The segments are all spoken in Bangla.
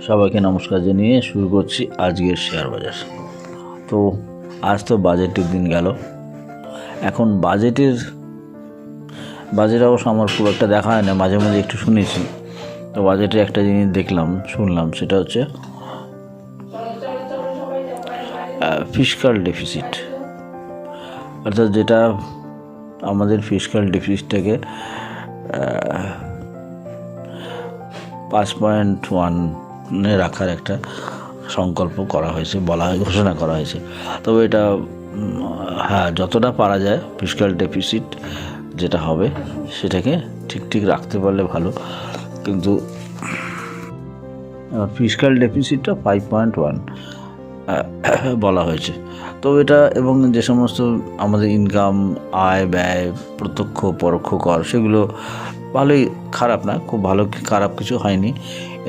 সবাইকে নমস্কার জানিয়ে শুরু করছি আজকের শেয়ার বাজার। তো আজ তো বাজেটের দিন গেল। এখন বাজেট অবশ্য আমার খুব একটা দেখা হয় না, মাঝে মাঝে একটু শুনেছি। তো বাজেটে একটা জিনিস শুনলাম, সেটা হচ্ছে ফিসকাল ডেফিসিট, অর্থাৎ যেটা আমাদের ফিসকাল ডেফিসিটটাকে 5.1 রাখার একটা সংকল্প করা হয়েছে, ঘোষণা করা হয়েছে। তবে এটা যতটা পারা যায় ফিসকাল ডেফিসিট যেটা হবে সেটাকে ঠিক রাখতে পারলে ভালো। কিন্তু ফিসকাল ডেফিসিটটা 5.1 বলা হয়েছে। তো এটা এবং যে সমস্ত আমাদের ইনকাম, আয়, ব্যয়, প্রত্যক্ষ পরোক্ষ কর, সেগুলো ভালোই, খারাপ না, খুব ভালো খারাপ কিছু হয়নি।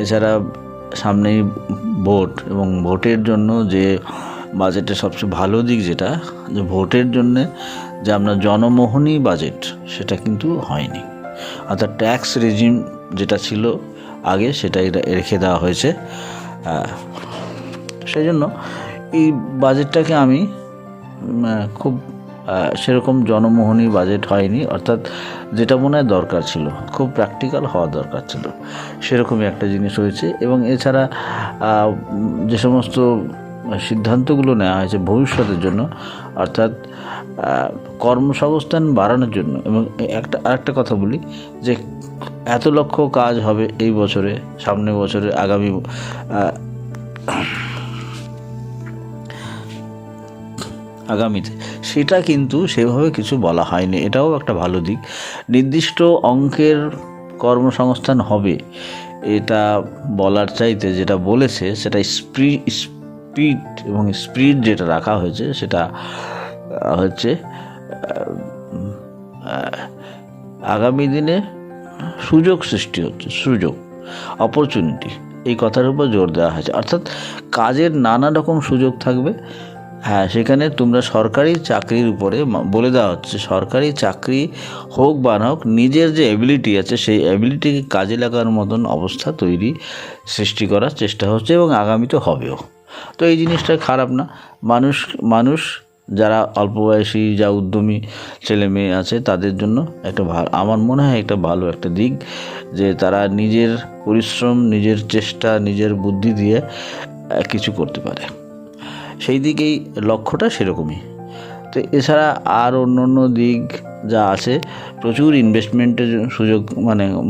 এছাড়া সামনেই ভোট, এবং ভোটের জন্য যে বাজেটের সবচেয়ে ভালো দিক যেটা, যে ভোটের জন্যে যে আমরা জনমোহনী বাজেট, সেটা কিন্তু হয়নি। অর্থাৎ ট্যাক্স রেজিম যেটা ছিল আগে, সেটাই রেখে দেওয়া হয়েছে। সেই জন্য এই বাজেটটাকে আমি খুব সেরকম জনমোহনী বাজেট হয়নি, অর্থাৎ যেটা মনে হয় দরকার ছিল, খুব প্র্যাকটিক্যাল হওয়া দরকার ছিল, সেরকমই একটা জিনিস হয়েছে। এবং এছাড়া যে সমস্ত সিদ্ধান্তগুলো নেওয়া হয়েছে ভবিষ্যতের জন্য, অর্থাৎ কর্মসংস্থান বাড়ানোর জন্য। এবং আরেকটা কথা বলি, যে এত লক্ষ কাজ হবে এই বছরে, সামনের বছরে, আগামীতে, সেটা কিন্তু সেভাবে কিছু বলা হয়নি। এটাও একটা ভালো দিক। নির্দিষ্ট অঙ্কের কর্মসংস্থান হবে এটা বলার চাইতে যেটা বলেছে, সেটা স্পিড এবং স্পিড যেটা রাখা হয়েছে, সেটা হচ্ছে আগামী দিনে সুযোগ সৃষ্টি হচ্ছে, অপরচুনিটি, এই কথার উপর জোর দেওয়া হয়েছে। অর্থাৎ কাজের নানা রকম সুযোগ থাকবে। সেখানে তোমরা সরকারি চাকরির উপরে বলে দেওয়া হচ্ছে, সরকারি চাকরি হোক বা না হোক, নিজের যে অ্যাবিলিটি আছে সেই অ্যাবিলিটিকে কাজে লাগানোর মতন অবস্থা সৃষ্টি করার চেষ্টা হচ্ছে, এবং আগামীতে হবেও। তো এই জিনিসটা খারাপ না। মানুষ যারা অল্প বয়সী, যা উদ্যমী ছেলে মেয়ে আছে, তাদের জন্য একটা আমার মনে হয় একটা ভালো একটা দিক, যে তারা নিজের পরিশ্রম, নিজের চেষ্টা, নিজের বুদ্ধি দিয়ে কিছু করতে পারে। সেই দিকেই লক্ষ্যটা সেরকমই। তো এছাড়া আর অন্য দিক যা আছে, প্রচুর ইনভেস্টমেন্টের সুযোগ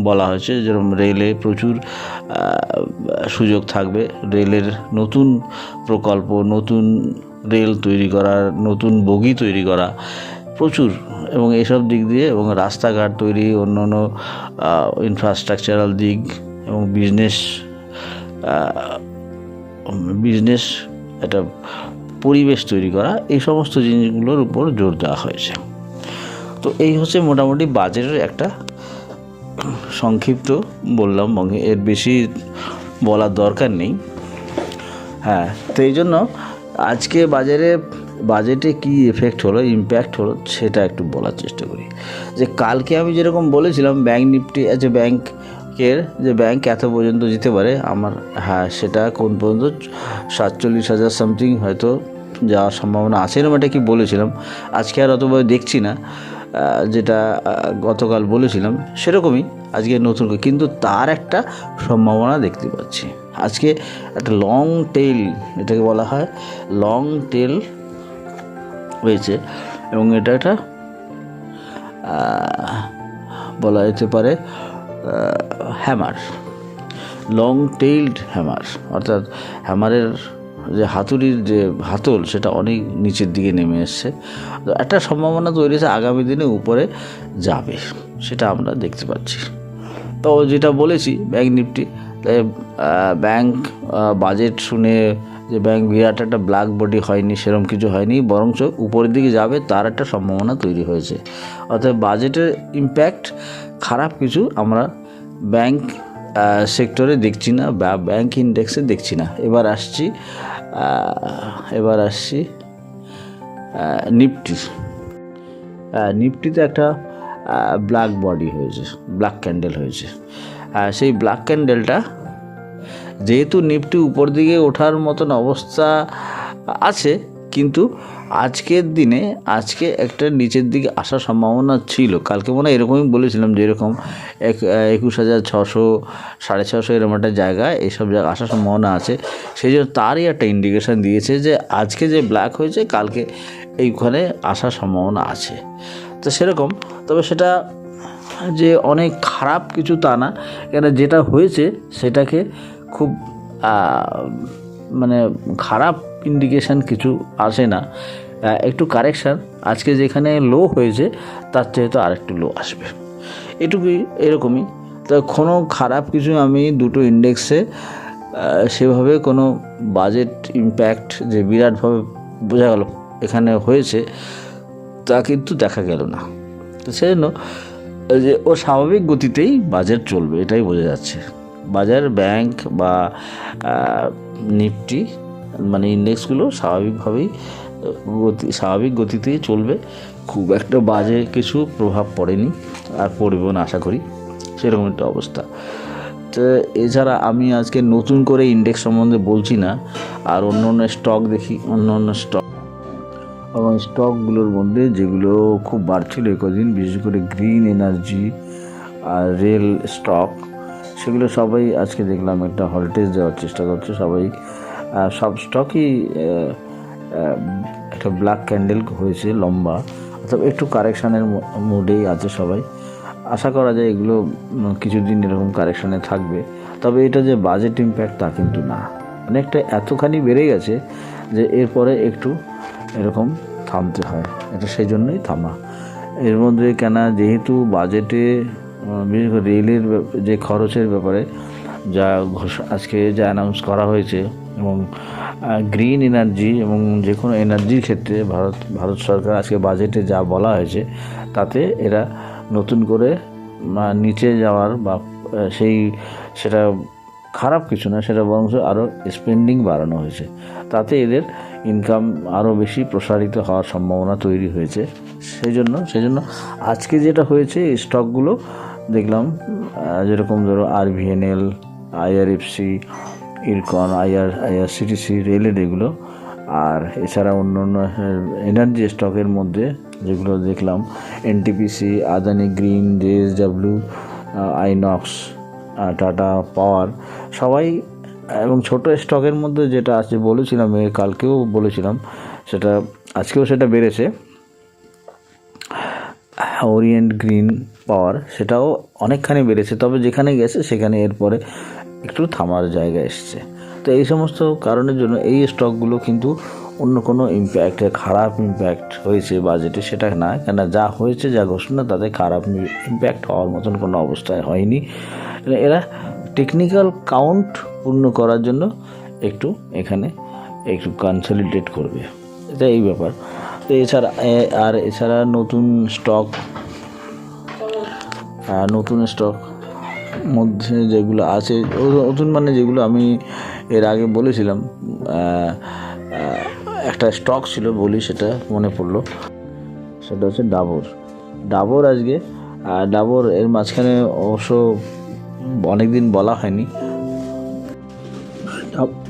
বলা হয়েছে। যেরকম রেলে প্রচুর সুযোগ থাকবে, রেলের নতুন প্রকল্প, নতুন রেল তৈরি করা, নতুন বগি তৈরি করা, প্রচুর। এবং এইসব দিক দিয়ে, এবং রাস্তাঘাট তৈরি, অন্য ইনফ্রাস্ট্রাকচারাল দিক, এবং বিজনেস একটা পরিবেশ তৈরি করা, এই সমস্ত জিনিসগুলোর উপর জোর দেওয়া হয়েছে। তো এই হচ্ছে মোটামুটি বাজেটের একটা সংক্ষিপ্ত বললাম, এর বেশি বলার দরকার নেই। তো এই জন্য আজকে বাজেটে কি ইম্প্যাক্ট হলো সেটা একটু বলার চেষ্টা করি। যে কালকে আমি যেরকম বলেছিলাম, ব্যাংক নিফটি আছে, ব্যাংক এত পর্যন্ত যেতে পারে আমার, সেটা কোন পর্যন্ত 47,000 সামথিং হয়তো যাওয়ার সম্ভাবনা আছে, এরকম একটা কি বলেছিলাম। আজকে আর অতভাবে দেখছি না, যেটা গতকাল বলেছিলাম সেরকমই আজকে নতুন করে, কিন্তু তার একটা সম্ভাবনা দেখতে পাচ্ছি। আজকে একটা লং টেল, এটাকে বলা হয় লং টেল হয়েছে, এবং এটা একটা বলা যেতে পারে হ্যামার, লং টেইলড হ্যামার। অর্থাৎ হ্যামারের যে হাতুড়ির যে হাতল, সেটা অনেক নিচের দিকে নেমে এসছে। তো একটা সম্ভাবনা তৈরি হয়েছে আগামী দিনে উপরে যাবে, সেটা আমরা দেখতে পাচ্ছি। তো যেটা বলেছি ব্যাংক নিফটি, ব্যাংক বাজেট শুনে যে ব্যাংক বিরাট একটা ব্ল্যাক বডি হয়নি, সেরকম কিছু হয়নি, বরঞ্চ উপরের দিকে যাবে তার একটা সম্ভাবনা তৈরি হয়েছে। অর্থাৎ বাজেটের ইম্প্যাক্ট খারাপ কিছু আমরা ব্যাংক সেক্টরে দেখছি না, বা ব্যাংক ইন্ডেক্সে দেখছি না। এবার আসছি নিফটিতে একটা ব্ল্যাক বডি হয়েছে, ব্ল্যাক ক্যান্ডেল হয়েছে। সেই ব্ল্যাক ক্যান্ডেলটা যেহেতু নিফটি উপর দিকে ওঠার মতন অবস্থা আছে, কিন্তু আজকের দিনে আজকে একটা নিচের দিকে আসার সম্ভাবনা ছিল। কালকে মনে হয় এরকমই বলেছিলাম যে এরকম 21,600 650 এরকম একটা জায়গায় এইসব জায়গায় আসার সম্ভাবনা আছে। সেই জন্য তারই একটা ইন্ডিকেশান দিয়েছে যে আজকে যে ব্ল্যাক হয়েছে কালকে এইখানে আসার সম্ভাবনা আছে। তো সেরকম, তবে সেটা যে অনেক খারাপ কিছু তা না, কেন যেটা হয়েছে সেটাকে খুব মানে খারাপ ইন্ডিকেশান কিছু আসে না, একটু কারেকশান। আজকে যেখানে লো হয়েছে তার চেয়ে তো আরেকটু লো আসবে, এটুকুই, এরকমই। তো কোনো খারাপ কিছু আমি দুটো ইন্ডেক্সে সেভাবে কোনো বাজেট ইম্প্যাক্ট যে বিরাটভাবে বোঝা গেল এখানে হয়েছে তা কিন্তু দেখা গেল না। তো সেজন্য যে ও স্বাভাবিক গতিতেই বাজেট চলবে এটাই বোঝা যাচ্ছে। বাজার, ব্যাংক বা নিফটি মানে ইন্ডেক্সগুলো স্বাভাবিকভাবেই স্বাভাবিক গতিতেই চলবে, খুব একটা বাজে কিছু প্রভাব পড়েনি আর পড়বেও না আশা করি, সেরকম একটা অবস্থা। তো এছাড়া আমি আজকে নতুন করে ইন্ডেক্স সম্বন্ধে বলছি না, আর অন্য অন্য স্টক দেখি, অন্য অন্য স্টক এবং স্টকগুলোর মধ্যে যেগুলো খুব বাড়ছিল কদিন, বিশেষ করে গ্রিন এনার্জি আর রেল স্টক, সেগুলো সবাই আজকে দেখলাম একটা হল্টেজ দেওয়ার চেষ্টা করছে সবাই। সব স্টকই একটা ব্ল্যাক ক্যান্ডেল হয়েছে লম্বা, অর্থাৎ একটু কারেকশানের মুডেই আছে সবাই। আশা করা যায় এগুলো কিছুদিন এরকম কারেকশানে থাকবে। তবে এটা যে বাজেট ইম্প্যাক্ট তা কিন্তু না, অনেকটা এতখানি বেড়ে গেছে যে এরপরে একটু এরকম থামতে হয়, এটা সেই জন্যই থামা। এর মধ্যে কেনা যেহেতু বাজেটে বিশেষ করে রেলের যে খরচের ব্যাপারে যা আজকে যা অ্যানাউন্স করা হয়েছে, এবং গ্রিন এনার্জি এবং যে কোনো এনার্জির ক্ষেত্রে ভারত সরকার আজকে বাজেটে যা বলা হয়েছে তাতে এরা নতুন করে নিচে যাওয়ার বা সেটা খারাপ কিছু না, সেটা বরং আরও স্পেন্ডিং বাড়ানো হয়েছে, তাতে এদের ইনকাম আরও বেশি প্রসারিত হওয়ার সম্ভাবনা তৈরি হয়েছে। সেই জন্য আজকে যেটা হয়েছে এই স্টকগুলো দেখলাম, যেরকম ধরো RVNL, IRFC, ইরকন, IRCTC, রেলের এগুলো, আর এছাড়া অন্য অন্য এনার্জি স্টকের মধ্যে যেগুলো দেখলাম NTPC, Adani green, JSW, Inox, Tata power, সবাই। এবং ছোটো স্টকের মধ্যে যেটা আছে বলেছিলাম, কালকেও বলেছিলাম, সেটা আজকেও সেটা বেড়েছে, ওরিয়েন্ট গ্রিন পাওয়ার, সেটাও অনেকখানি বেড়েছে। তবে যেখানে গেছে সেখানে এরপরে একটু থামার জায়গা এসছে। তো এই সমস্ত কারণের জন্য এই স্টকগুলো কিন্তু অন্য কোনো ইম্প্যাক্ট, খারাপ ইম্প্যাক্ট হয়েছে বাজেটে সেটা না, কেন যা হয়েছে যা ঘোষণা তাতে খারাপ ইম্প্যাক্ট হওয়ার মতন কোনো অবস্থায় হয়নি। এরা টেকনিক্যাল কাউন্ট পূর্ণ করার জন্য একটু এখানে একটু কনসলিডেট করবে, এটা এই ব্যাপার। তো এছাড়া নতুন স্টক মধ্যে যেগুলো আছে, নতুন মানে যেগুলো আমি এর আগে বলেছিলাম, একটা স্টক ছিল বলি, সেটা মনে পড়লো, সেটা হচ্ছে ডাবর। আজকে ডাবর এর মাঝখানে অবশ্য অনেক দিন বলা হয়নি,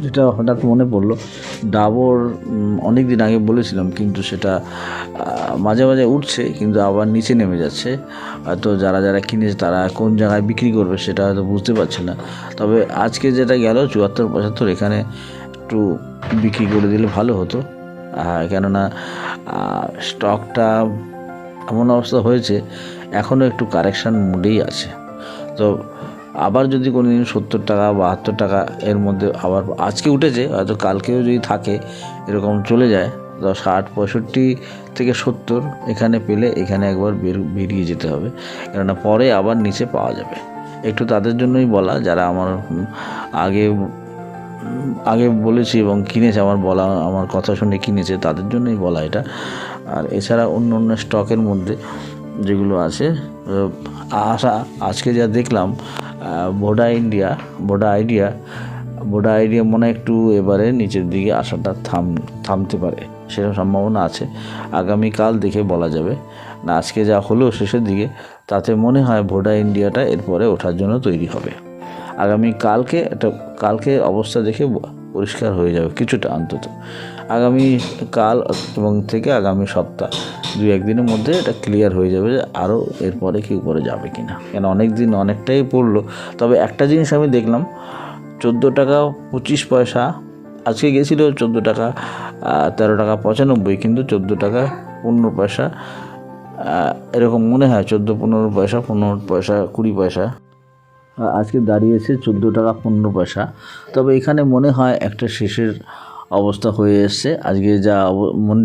যেটা হঠাৎ মনে পড়লো, ডাবর অনেক দিন আগে বলেছিলাম, কিন্তু সেটা মাঝে মাঝে উঠছে কিন্তু আবার নিচে নেমে যাচ্ছে। হয়তো যারা কিনেছে তারা কোন জায়গায় বিক্রি করবে সেটা হয়তো বুঝতে পারছে না। তবে আজকে যেটা গেল 74-75, এখানে একটু বিক্রি করে দিলে ভালো হতো, কেননা স্টকটা এমন অবস্থা হয়েছে এখনও একটু কারেকশান মুডেই আছে। তো আবার যদি কোনো দিন 70 টাকা 72 টাকা এর মধ্যে আবার আজকে উঠেছে, হয়তো কালকেও যদি থাকে এরকম চলে যায়, তো 60-65 থেকে 70 এখানে পেলে এখানে একবার বেরিয়ে যেতে হবে, কেননা পরে আবার নিচে পাওয়া যাবে। একটু তাদের জন্যই বলা, যারা আমার আগে বলেছি এবং কিনেছে, আমার কথা শুনে কিনেছে, তাদের জন্যই বলা এটা। আর এছাড়া অন্য অন্য স্টকের মধ্যে যেগুলো আছে আজকে যা দেখলাম, ভোডা আইডিয়া মনে হয় একটু এবারে নিচের দিকে আসাটা থামতে পারে, সেরকম সম্ভাবনা আছে। আগামীকাল দেখে বলা যাবে না, আজকে যা হলো শেষের দিকে তাতে মনে হয় ভোডা ইন্ডিয়াটা এরপরে ওঠার জন্য তৈরি হবে। কালকে অবস্থা দেখে পরিষ্কার হয়ে যাবে কিছুটা অন্তত। কাল এবং থেকে আগামী সপ্তাহ 2-1 দিনের মধ্যে এটা ক্লিয়ার হয়ে যাবে যে আরও এরপরে কি উপরে যাবে কি না। কেন অনেকটাই পড়লো। তবে একটা জিনিস আমি দেখলাম, 14 টাকা 25 পয়সা আজকে গেছিলো, 14 টাকা 13 টাকা 95, কিন্তু 14 টাকা 15 পয়সা এরকম মনে হয়, 14-15 পয়সা, 15 পয়সা 20 পয়সা আজকে দাঁড়িয়েছে 14 টাকা 15 পয়সা। তবে এখানে মনে হয় একটা শেষের অবস্থা হয়ে এসছে আজকে, যা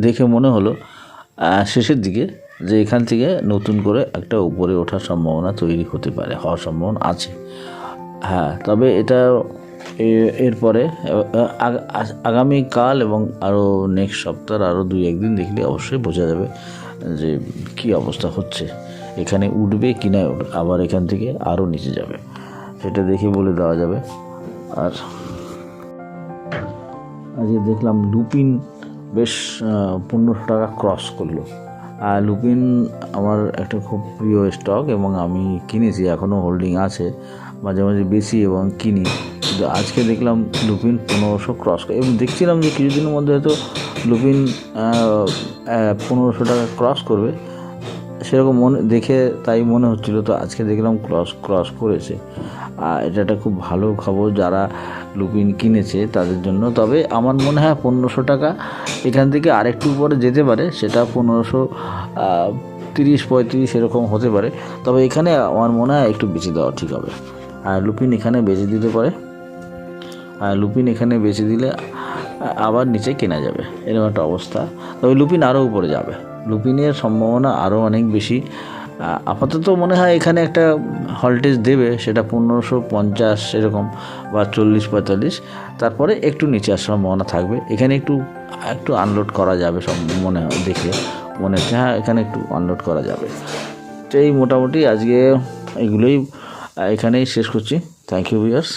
দেখে মনে হলো শেষের দিকে, যে এখান থেকে নতুন করে একটা উপরে ওঠার সম্ভাবনা তৈরি হওয়ার সম্ভাবনা আছে। হ্যাঁ, তবে এটা এরপরে আগামীকাল এবং আরও নেক্সট সপ্তাহ আরও 2-1 দিন দেখলে অবশ্যই বোঝা যাবে যে কি অবস্থা হচ্ছে, এখানে উঠবে কি না, আবার এখান থেকে আরও নিচে যাবে, সেটা দেখে বলে দেওয়া যাবে। আর আজকে দেখলাম লুপিন বেশ 1500 টাকা ক্রস করলো। আর লুপিন আমার একটা খুব প্রিয় স্টক এবং আমি কিনেছি, এখনও হোল্ডিং আছে, মাঝে মাঝে বেশি এবং কিনি। কিন্তু আজকে দেখলাম লুপিন 1500 ক্রস করে, এবং দেখছিলাম যে কিছুদিনের মধ্যে হয়তো লুপিন 1500 টাকা ক্রস করবে, সেরকম দেখে তাই মনে হচ্ছিল। তো আজকে দেখলাম ক্রস করেছে। এটা একটা খুব ভালো খবর যারা লুপিন কিনেছে তাদের জন্য। তবে আমার মনে হয় 1500 টাকা এখান থেকে আরেকটু উপরে যেতে পারে, সেটা 1530-35 এরকম হতে পারে। তবে এখানে আমার মনে হয় একটু বেশি দেওয়া ঠিক হবে। আর লুপিন এখানে বেচে দিতে পারে, লুপিন এখানে বেচে দিলে আবার নিচে কেনা যাবে, এরকম একটা অবস্থা। তবে লুপিন আরও উপরে যাবে, লুপিনের সম্ভাবনা আরও অনেক বেশি। আপাতত মনে হয় এখানে একটা হল্টেজ দেবে, সেটা 1550 এরকম বা 40-45, তারপরে একটু নিচে আসার সম্ভাবনা থাকবে। এখানে একটু আনলোড করা যাবে, সব মনে হচ্ছে হ্যাঁ এখানে একটু আনলোড করা যাবে। তো এই মোটামুটি আজকে এগুলোই এখানেই শেষ করছি। Thank you viewers.